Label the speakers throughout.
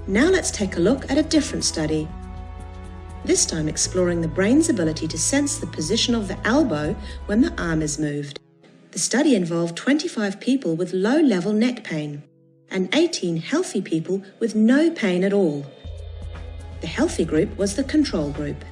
Speaker 1: Now let's take a look at a different study, this time exploring the brain's ability to sense the position of the elbow when the arm is moved. The study involved 25 people with low-level neck pain and 18 healthy people with no pain at all. The healthy group was the control group.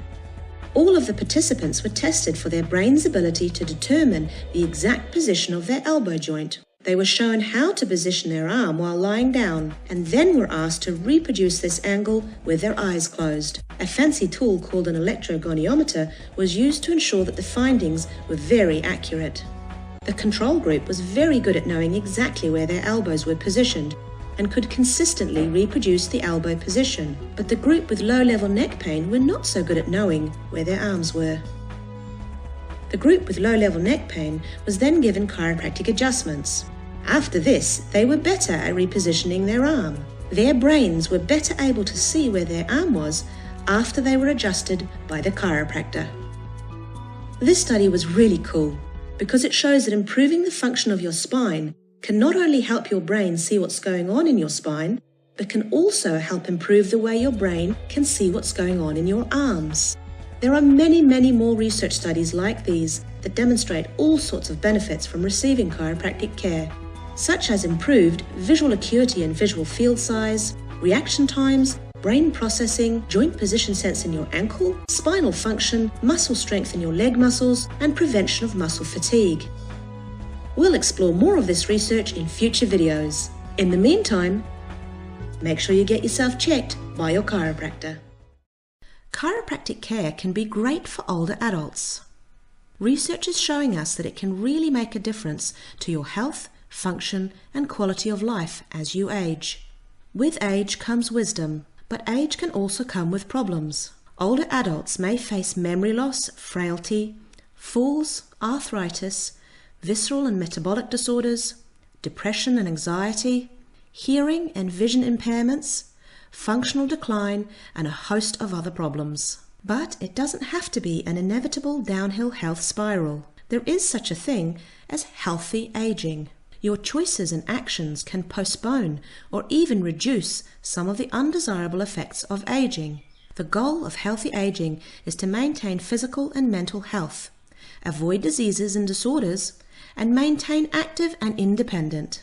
Speaker 1: All of the participants were tested for their brain's ability to determine the exact position of their elbow joint. They were shown how to position their arm while lying down, and then were asked to reproduce this angle with their eyes closed. A fancy tool called an electrogoniometer was used to ensure that the findings were very accurate. The control group was very good at knowing exactly where their elbows were positioned and could consistently reproduce the elbow position, but the group with low-level neck pain were not so good at knowing where their arms were. The group with low-level neck pain was then given chiropractic adjustments. After this, they were better at repositioning their arm. Their brains were better able to see where their arm was after they were adjusted by the chiropractor. This study was really cool because it shows that improving the function of your spine can not only help your brain see what's going on in your spine, but can also help improve the way your brain can see what's going on in your arms. There are many more research studies like these that demonstrate all sorts of benefits from receiving chiropractic care, such as improved visual acuity and visual field size, reaction times, brain processing, joint position sense in your ankle, spinal function, muscle strength in your leg muscles, and prevention of muscle fatigue. We'll explore more of this research in future videos. In the meantime, make sure you get yourself checked by your chiropractor. Chiropractic care can be great for older adults. Research is showing us that it can really make a difference to your health, function, and quality of life as you age. With age comes wisdom, but age can also come with problems. Older adults may face memory loss, frailty, falls, arthritis, visceral and metabolic disorders, depression and anxiety, hearing and vision impairments, functional decline, and a host of other problems. But it doesn't have to be an inevitable downhill health spiral. There is such a thing as healthy aging. Your choices and actions can postpone or even reduce some of the undesirable effects of aging. The goal of healthy aging is to maintain physical and mental health, avoid diseases and disorders, and maintain active and independent.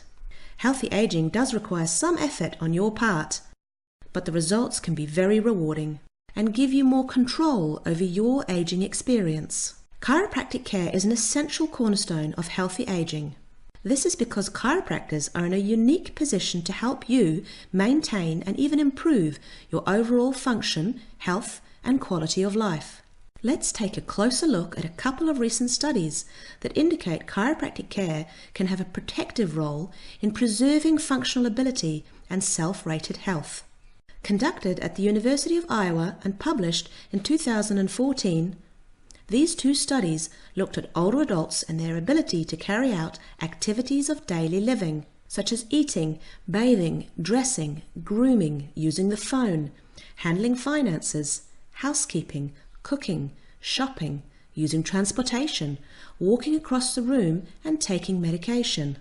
Speaker 1: Healthy aging does require some effort on your part, but the results can be very rewarding and give you more control over your aging experience. Chiropractic care is an essential cornerstone of healthy aging. This is because chiropractors are in a unique position to help you maintain and even improve your overall function, health, and quality of life. Let's take a closer look at a couple of recent studies that indicate chiropractic care can have a protective role in preserving functional ability and self-rated health. Conducted at the University of Iowa and published in 2014, these two studies looked at older adults and their ability to carry out activities of daily living, such as eating, bathing, dressing, grooming, using the phone, handling finances, housekeeping, cooking, shopping, using transportation, walking across the room, and taking medication.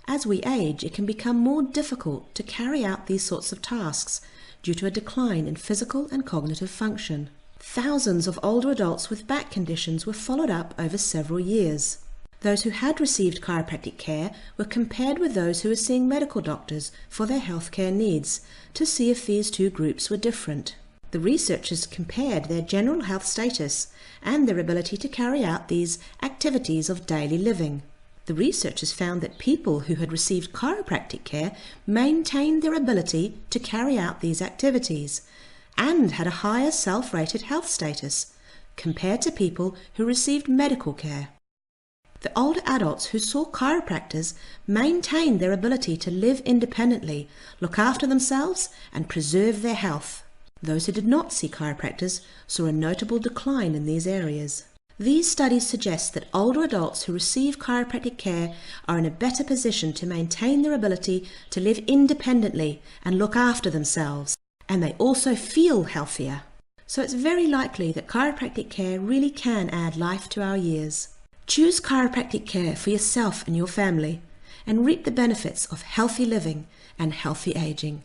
Speaker 1: As we age, it can become more difficult to carry out these sorts of tasks due to a decline in physical and cognitive function. Thousands of older adults with back conditions were followed up over several years. Those who had received chiropractic care were compared with those who were seeing medical doctors for their healthcare needs to see if these two groups were different. The researchers compared their general health status and their ability to carry out these activities of daily living. The researchers found that people who had received chiropractic care maintained their ability to carry out these activities and had a higher self-rated health status compared to people who received medical care. The older adults who saw chiropractors maintained their ability to live independently, look after themselves, and preserve their health. Those who did not see chiropractors saw a notable decline in these areas. These studies suggest that older adults who receive chiropractic care are in a better position to maintain their ability to live independently and look after themselves, and they also feel healthier. So it's very likely that chiropractic care really can add life to our years. Choose chiropractic care for yourself and your family, and reap the benefits of healthy living and healthy aging.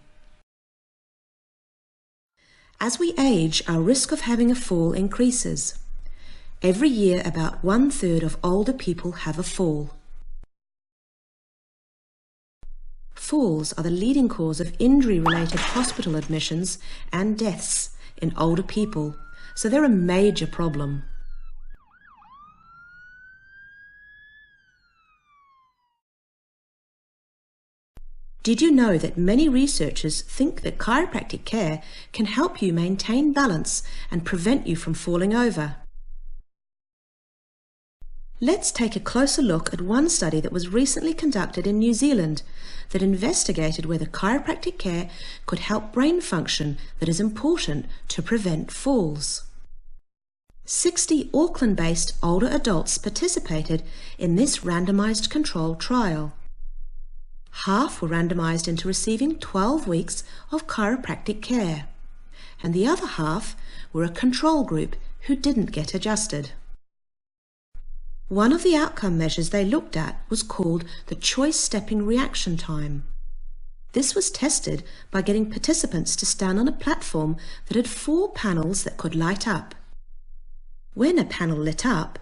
Speaker 1: As we age, our risk of having a fall increases. Every year, about 1/3 of older people have a fall. Falls are the leading cause of injury-related hospital admissions and deaths in older people, so they're a major problem. Did you know that many researchers think that chiropractic care can help you maintain balance and prevent you from falling over? Let's take a closer look at one study that was recently conducted in New Zealand that investigated whether chiropractic care could help brain function that is important to prevent falls. 60 Auckland-based older adults participated in this randomized controlled trial. Half were randomized into receiving 12 weeks of chiropractic care, and the other half were a control group who didn't get adjusted. One of the outcome measures they looked at was called the choice stepping reaction time. This was tested by getting participants to stand on a platform that had 4 panels that could light up. When a panel lit up,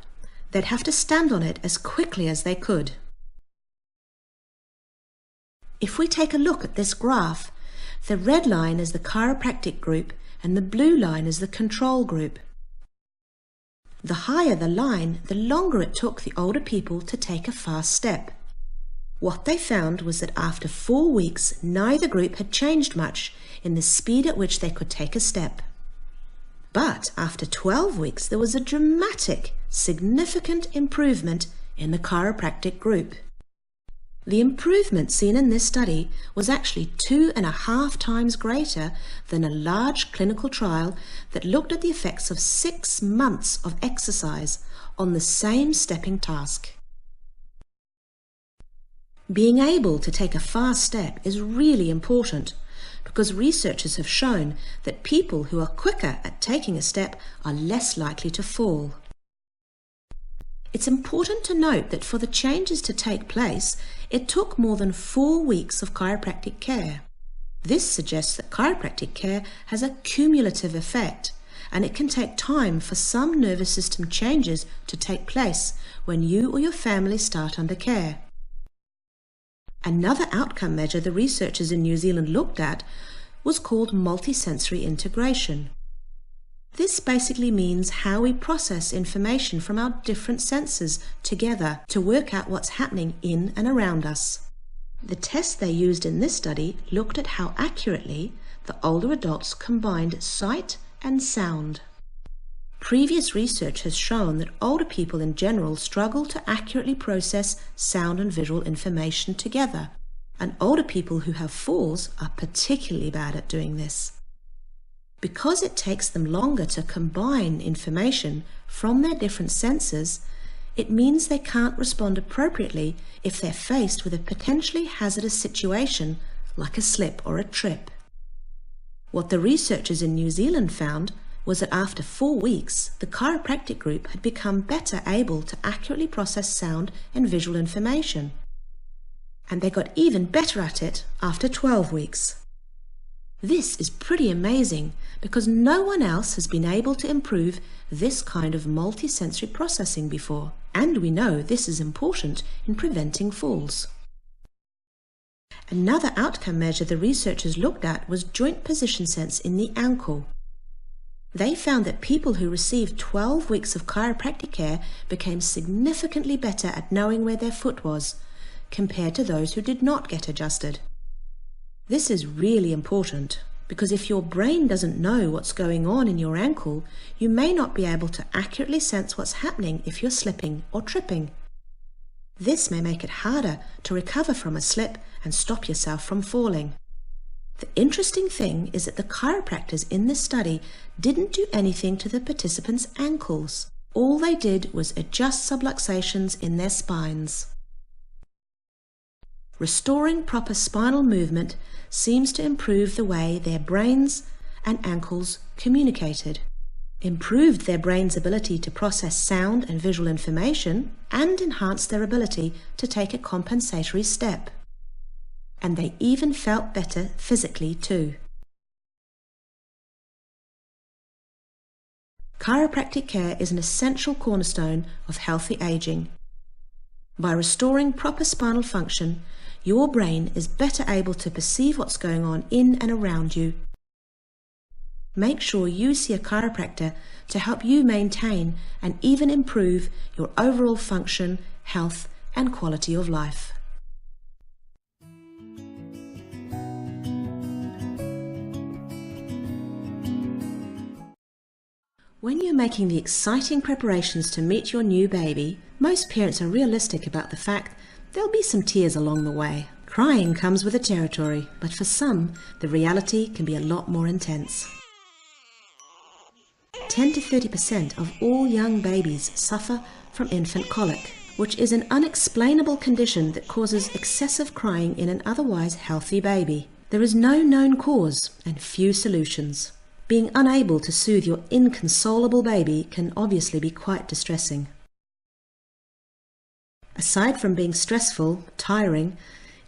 Speaker 1: they'd have to stand on it as quickly as they could. If we take a look at this graph, the red line is the chiropractic group and the blue line is the control group. The higher the line, the longer it took the older people to take a fast step. What they found was that after 4 weeks, neither group had changed much in the speed at which they could take a step. But after 12 weeks, there was a dramatic, significant improvement in the chiropractic group. The improvement seen in this study was actually 2.5 times greater than a large clinical trial that looked at the effects of 6 months of exercise on the same stepping task. Being able to take a fast step is really important because researchers have shown that people who are quicker at taking a step are less likely to fall. It's important to note that for the changes to take place, it took more than 4 weeks of chiropractic care. This suggests that chiropractic care has a cumulative effect, and it can take time for some nervous system changes to take place when you or your family start under care. Another outcome measure the researchers in New Zealand looked at was called multisensory integration. This basically means how we process information from our different senses together to work out what's happening in and around us. The test they used in this study looked at how accurately the older adults combined sight and sound. Previous research has shown that older people in general struggle to accurately process sound and visual information together, and older people who have falls are particularly bad at doing this. Because it takes them longer to combine information from their different senses, it means they can't respond appropriately if they're faced with a potentially hazardous situation like a slip or a trip. What the researchers in New Zealand found was that after 4 weeks, the chiropractic group had become better able to accurately process sound and visual information. And they got even better at it after 12 weeks. This is pretty amazing because no one else has been able to improve this kind of multisensory processing before, and we know this is important in preventing falls. Another outcome measure the researchers looked at was joint position sense in the ankle. They found that people who received 12 weeks of chiropractic care became significantly better at knowing where their foot was, compared to those who did not get adjusted. This is really important because if your brain doesn't know what's going on in your ankle, you may not be able to accurately sense what's happening if you're slipping or tripping. This may make it harder to recover from a slip and stop yourself from falling. The interesting thing is that the chiropractors in this study didn't do anything to the participants' ankles. All they did was adjust subluxations in their spines. Restoring proper spinal movement seems to improve the way their brains and ankles communicated, improved their brain's ability to process sound and visual information, and enhanced their ability to take a compensatory step. And they even felt better physically too. Chiropractic care is an essential cornerstone of healthy aging. By restoring proper spinal function, your brain is better able to perceive what's going on in and around you. Make sure you see a chiropractor to help you maintain and even improve your overall function, health, and quality of life. When you're making the exciting preparations to meet your new baby, most parents are realistic about the fact there'll be some tears along the way. Crying comes with the territory, but for some, the reality can be a lot more intense. 10 to 30% of all young babies suffer from infant colic, which is an unexplainable condition that causes excessive crying in an otherwise healthy baby. There is no known cause and few solutions. Being unable to soothe your inconsolable baby can obviously be quite distressing. Aside from being stressful, tiring,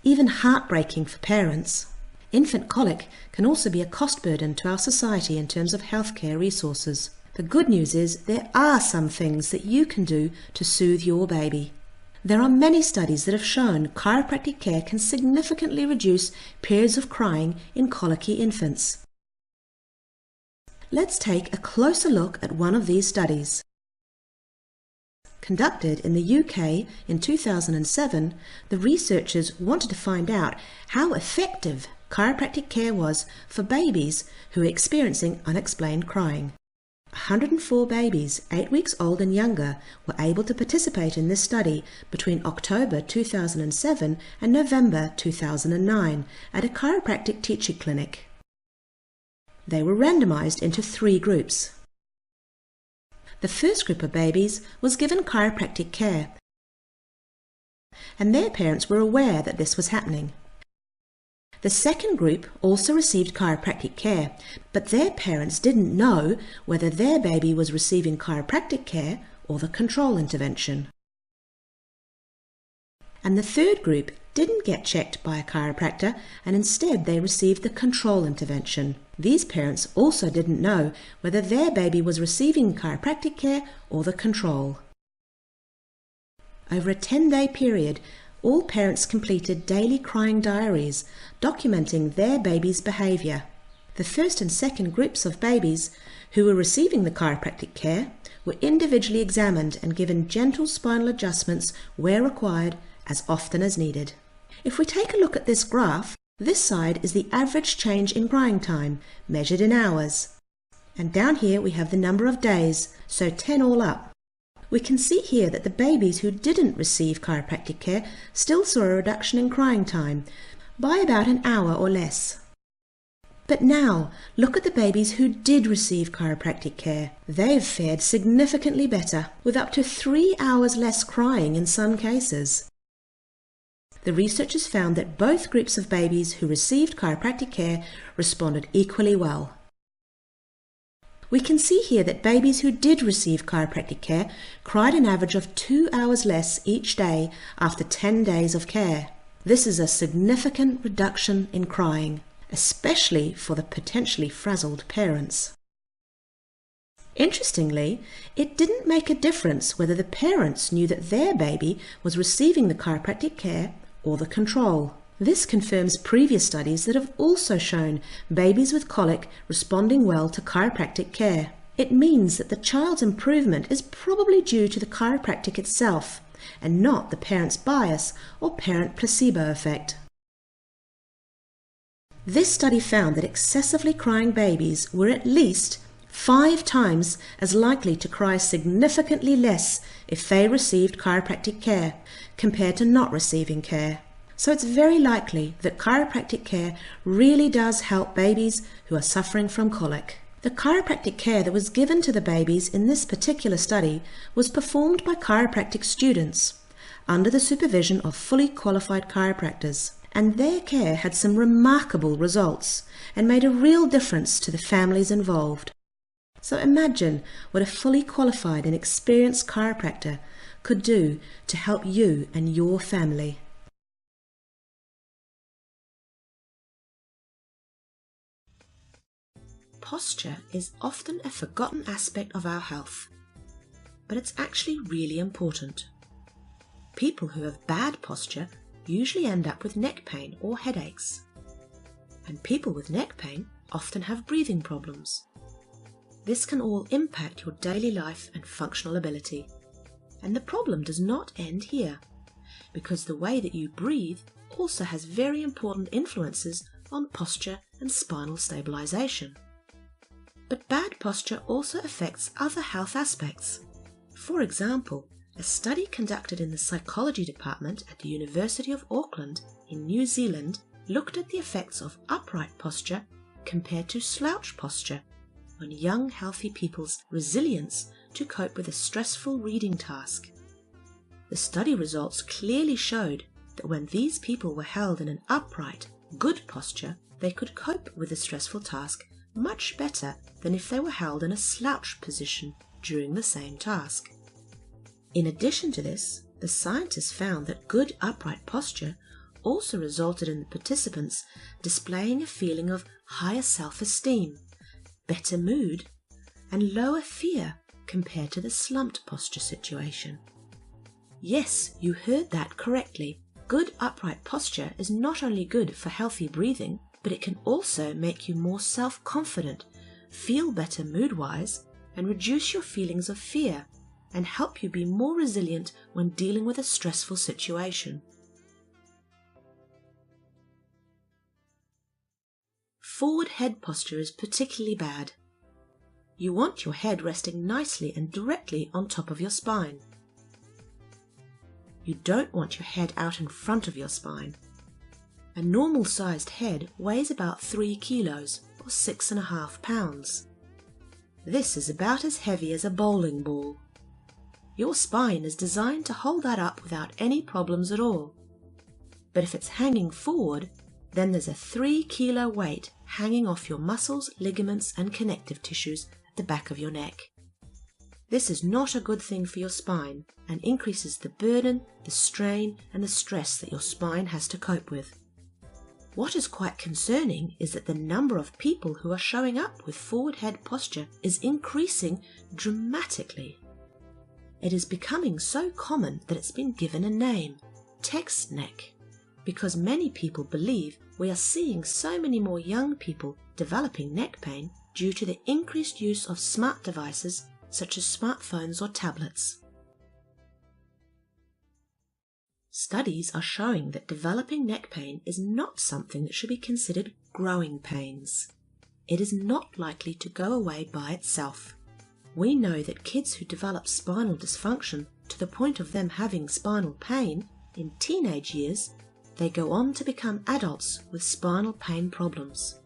Speaker 1: even heartbreaking for parents, infant colic can also be a cost burden to our society in terms of healthcare resources. The good news is there are some things that you can do to soothe your baby. There are many studies that have shown chiropractic care can significantly reduce periods of crying in colicky infants. Let's take a closer look at one of these studies. Conducted in the UK in 2007, the researchers wanted to find out how effective chiropractic care was for babies who were experiencing unexplained crying. 104 babies 8 weeks old and younger were able to participate in this study between October 2007 and November 2009 at a chiropractic teaching clinic. They were randomized into 3 groups. The first group of babies was given chiropractic care, and their parents were aware that this was happening. The second group also received chiropractic care, but their parents didn't know whether their baby was receiving chiropractic care or the control intervention. And the third group didn't get checked by a chiropractor, and instead they received the control intervention. These parents also didn't know whether their baby was receiving chiropractic care or the control. Over a 10-day period, all parents completed daily crying diaries documenting their baby's behaviour. The first and second groups of babies who were receiving the chiropractic care were individually examined and given gentle spinal adjustments where required as often as needed. If we take a look at this graph, this side is the average change in crying time, measured in hours. And down here we have the number of days, so 10 all up. We can see here that the babies who didn't receive chiropractic care still saw a reduction in crying time by about an hour or less. But now, look at the babies who did receive chiropractic care. They've fared significantly better, with up to 3 hours less crying in some cases. The researchers found that both groups of babies who received chiropractic care responded equally well. We can see here that babies who did receive chiropractic care cried an average of 2 hours less each day after 10 days of care. This is a significant reduction in crying, especially for the potentially frazzled parents. Interestingly, it didn't make a difference whether the parents knew that their baby was receiving the chiropractic care or the control. This confirms previous studies that have also shown babies with colic responding well to chiropractic care. It means that the child's improvement is probably due to the chiropractic itself, and not the parent's bias or parent placebo effect. This study found that excessively crying babies were at least 5 times as likely to cry significantly less if they received chiropractic care compared to not receiving care. So it's very likely that chiropractic care really does help babies who are suffering from colic. The chiropractic care that was given to the babies in this particular study was performed by chiropractic students under the supervision of fully qualified chiropractors, and their care had some remarkable results and made a real difference to the families involved. So imagine what a fully qualified and experienced chiropractor could do to help you and your family. posture is often a forgotten aspect of our health, but it's actually really important. People who have bad posture usually end up with neck pain or headaches, and people with neck pain often have breathing problems. This can all impact your daily life and functional ability, and the problem does not end here, because the way that you breathe also has very important influences on posture and spinal stabilization. But bad posture also affects other health aspects. For example, a study conducted in the psychology department at the University of Auckland in New Zealand looked at the effects of upright posture compared to slouch posture on young healthy people's resilience to cope with a stressful reading task. The study results clearly showed that when these people were held in an upright, good posture, they could cope with the stressful task much better than if they were held in a slouch position during the same task. In addition to this, the scientists found that good upright posture also resulted in the participants displaying a feeling of higher self-esteem, better mood, and lower fear compared to the slumped posture situation. Yes, you heard that correctly. Good upright posture is not only good for healthy breathing, but it can also make you more self-confident, feel better mood-wise, and reduce your feelings of fear, and help you be more resilient when dealing with a stressful situation. Forward head posture is particularly bad. You want your head resting nicely and directly on top of your spine. You don't want your head out in front of your spine. A normal-sized head weighs about 3 kilos or 6.5 pounds. This is about as heavy as a bowling ball. Your spine is designed to hold that up without any problems at all. But if it's hanging forward, then there's a 3-kilo weight hanging off your muscles, ligaments, and connective tissues at the back of your neck. This is not a good thing for your spine and increases the burden, the strain, and the stress that your spine has to cope with. What is quite concerning is that the number of people who are showing up with forward head posture is increasing dramatically. It is becoming so common that it's been given a name, text neck, because many people believe we are seeing so many more young people developing neck pain due to the increased use of smart devices such as smartphones or tablets. Studies are showing that developing neck pain is not something that should be considered growing pains. It is not likely to go away by itself. We know that kids who develop spinal dysfunction to the point of them having spinal pain in teenage years, they go on to become adults with spinal pain problems.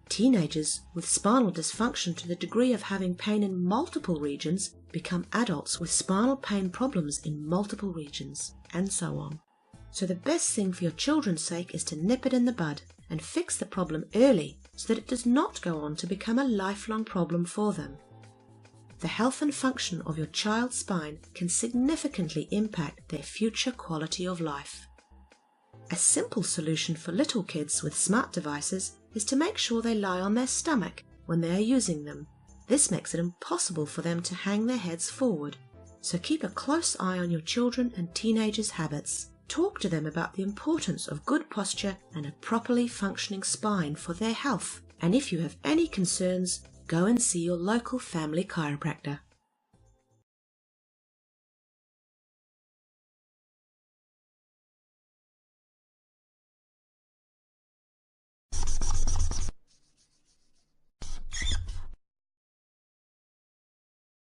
Speaker 1: Teenagers with spinal dysfunction to the degree of having pain in multiple regions become adults with spinal pain problems in multiple regions, and so on. So the best thing for your children's sake is to nip it in the bud and fix the problem early so that it does not go on to become a lifelong problem for them. The health and function of your child's spine can significantly impact their future quality of life. A simple solution for little kids with smart devices is to make sure they lie on their stomach when they are using them. This makes it impossible for them to hang their heads forward, so keep a close eye on your children and teenagers' habits. Talk to them about the importance of good posture and a properly functioning spine for their health, and if you have any concerns, go and see your local family chiropractor.